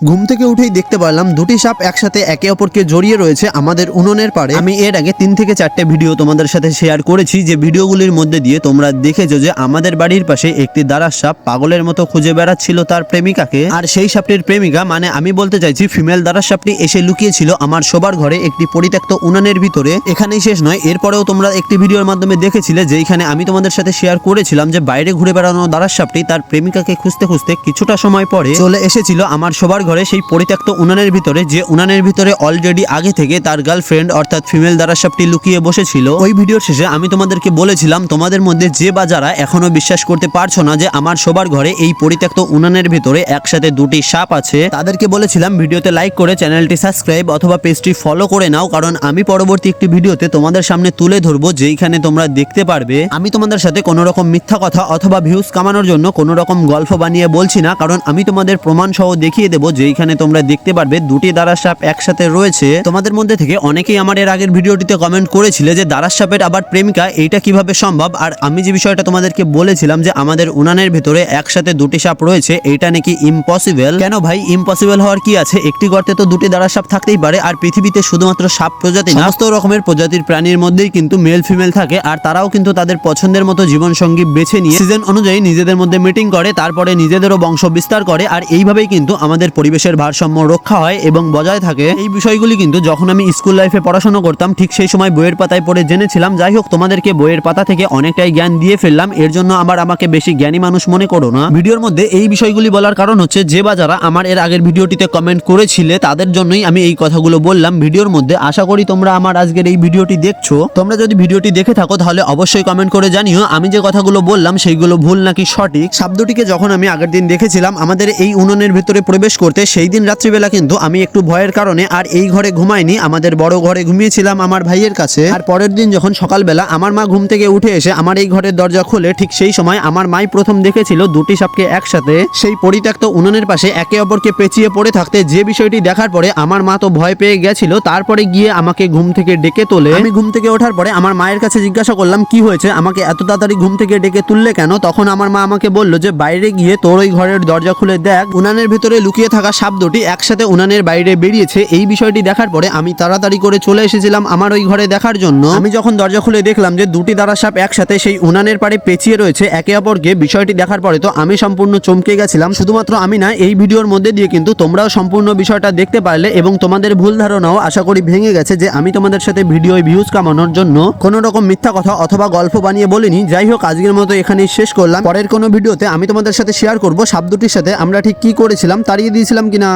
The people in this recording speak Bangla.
ঘুম থেকে উঠেই দেখতে পারলাম দুটি সাপ একসাথে একে অপরকে জড়িয়ে রয়েছে আমাদের উনুনের পাড়ে। আমি এর আগে 3 থেকে 4টে ভিডিও তোমাদের সাথে শেয়ার করেছি, যে ভিডিওগুলির মধ্যে দিয়ে তোমরা দেখেছো যে আমাদের বাড়ির পাশে একটি দারাস সাপ পাগলের মতো খুঁজে বেড়াচ্ছিল তার প্রেমিকাকে। আর সেই সাপটির প্রেমিকা মানে আমি বলতে চাইছি ফিমেল দারাস সাপটি এসে লুকিয়েছিল আমার শোবার ঘরে একটি পরিত্যক্ত উনানের ভিতরে। এখানেই শেষ নয়, এরপরেও তোমরা একটি ভিডিওর মাধ্যমে দেখেছিলে যেখানে আমি তোমাদের সাথে শেয়ার করেছিলাম যে বাইরে ঘুরে বেড়ানো দারাস সাপটি তার প্রেমিকাকে খুঁজতে খুঁজতে কিছুটা সময় পরে চলে এসেছিল আমার শোবার ঘরে সেই পরিত্যক্ত উনানের ভিতরে, যে উনানের ভিতরে অলরেডি আগে থেকে তার গার্লফ্রেন্ড অর্থাৎ ফিমেল দারাস সাপটি লুকিয়ে বসেছিল। ওই ভিডিওর শেষে আমি তোমাদেরকে বলেছিলাম তোমাদের মধ্যে যে বা যারা এখনো বিশ্বাস করতে পারছো না যে আমার শোবার ঘরে এই পরিত্যক্ত উনানের ভিতরে একসাথে দুটি সাপ আছে, তাদেরকে বলেছিলাম ভিডিওতে লাইক করে চ্যানেলটি সাবস্ক্রাইব অথবা পেজটি ফলো করে নাও, কারণ আমি পরবর্তী একটি ভিডিওতে তোমাদের সামনে তুলে ধরবো যেইখানে তোমরা দেখতে পারবে আমি তোমাদের সাথে কোনো রকম মিথ্যা কথা অথবা ভিউজ কামানোর জন্য কোনো রকম গল্প বানিয়ে বলছি না, কারণ আমি তোমাদের প্রমাণ সহ দেখিয়ে দেবো যেইখানে তোমরা দেখতে পারবে দুটি দারাস সাপ একসাথে রয়েছে। তোমাদের মধ্যে থেকে অনেকেই আমার এর আগের ভিডিওটিতে কমেন্ট করেছিলে যে দারাস সাপের আবার প্রেমিকা, এইটা কিভাবে সম্ভব। আর আমি যে বিষয়টা তোমাদেরকে বলেছিলাম যে আমাদের উনানের ভিতরে একসাথে দুটি সাপ রয়েছে, এইটা নাকি ইম্পসিবল। কেন ভাই, ইম্পসিবল হওয়ার কি আছে? একটি গর্তে তো দুটি দারাস সাপ থাকতেই পারে। আর পৃথিবীতে শুধুমাত্র সাপ প্রজাতি না, সমস্ত রকমের প্রজাতির প্রাণীর মধ্যেই কিন্তু মেল ফিমেল থাকে, আর তারাও কিন্তু তাদের পছন্দের মতো জীবন সঙ্গী বেছে নিয়ে সিজন অনুযায়ী নিজেদের মধ্যে মিটিং করে, তারপরে নিজেদেরও বংশ বিস্তার করে। আর এইভাবেই কিন্তু আমাদের পরিবেশের ভারসাম্য রক্ষা হয় এবং বজায় থাকে। এই বিষয়গুলি কিন্তু যখন আমি স্কুল লাইফে পড়াশোনা করতাম ঠিক সেই সময় বইয়ের পাতায় পড়ে জেনেছিলাম। যাই হোক, তোমাদেরকে বইয়ের পাতা থেকে অনেকটাই জ্ঞান দিয়ে ফেললাম, এর জন্য আবার আমাকে বেশি জ্ঞানী মানুষ মনে করো না। ভিডিওর মধ্যে এই বিষয়গুলি বলার কারণ হচ্ছে যে বা যারা আমার এর আগের ভিডিওটিতে কমেন্ট করেছিলে তাদের জন্যই আমি এই কথাগুলো বললাম ভিডিওর মধ্যে। আশা করি তোমরা আমার আজকের এই ভিডিওটি দেখছো। তোমরা যদি ভিডিওটি দেখে থাকো তাহলে অবশ্যই কমেন্ট করে জানিও আমি যে কথাগুলো বললাম সেইগুলো ভুল নাকি সঠিক। শব্দটিকে যখন আমি আগের দিন দেখেছিলাম আমাদের এই উনুনের ভিতরে প্রবেশ করতে, সেই দিন রাত্রিবেলা কিন্তু আমি একটু ভয়ের কারণে আর এই ঘরে ঘুমাইনি, আমাদের বড় ঘরে ঘুমিয়েছিলাম আমার ভাইয়ের কাছে। আর পরের দিন যখন সকালবেলা আমার মা ঘুম থেকে উঠে এসে আমার এই ঘরের দরজা খোলে, ঠিক সেই সময় আমার মাই প্রথম দেখেছিল দুটি সাপকে একসাথে সেই পরিত্যক্ত উনুনের পাশে একে অপরকে পেঁচিয়ে পড়ে থাকতে। যে বিষয়টি দেখার পরে আমার মা তো ভয় পেয়ে গেছিল, তারপরে গিয়ে আমাকে ঘুম থেকে ডেকে তোলে। আমি ঘুম থেকে ওঠার পরে আমার মায়ের কাছে জিজ্ঞাসা করলাম কি হয়েছে, আমাকে এত তাড়াতাড়ি ঘুম থেকে ডেকে তুললে কেন? তখন আমার মা আমাকে বললো যে বাইরে গিয়ে তোর ওই ঘরের দরজা খুলে দেখ, উনানের ভিতরে লুকিয়ে থাকা সাপ দুটি একসাথে উনানের বাইরে বেরিয়েছে। এই বিষয়টি দেখার পরে আমি তাড়াতাড়ি করে চলে এসেছিলাম আমার ওই ঘরে দেখার জন্য। আমি যখন দরজা খুলে দেখলাম যে দুটি দারাস সাপ একসাথে সেই উনানের পাড়ে পেঁচিয়ে রয়েছে একে অপরকে, বিষয়টি দেখার পরে তো আমি সম্পূর্ণ চমকে গেছিলাম। শুধুমাত্র আমি না, এই ভিডিওর মধ্যে দিয়ে কিন্তু তোমরাও সম্পূর্ণ বিষয়টা দেখতে পারলে এবং তোমাদের ভুল ধারণাও আশা করি ভেঙে গেছে যে আমি তোমাদের সাথে ভিডিওয় ভিউজ কামানোর জন্য কোনো রকম মিথ্যা কথা অথবা গল্প বানিয়ে বলিনি। যাই হোক, আজকের মতো এখানেই শেষ করলাম। পরের কোনো ভিডিওতে আমি তোমাদের সাথে শেয়ার করব সাপ দুটির সাথে আমরা ঠিক কি করেছিলাম, তাড়িয়ে দিয়েছিলাম কিনা।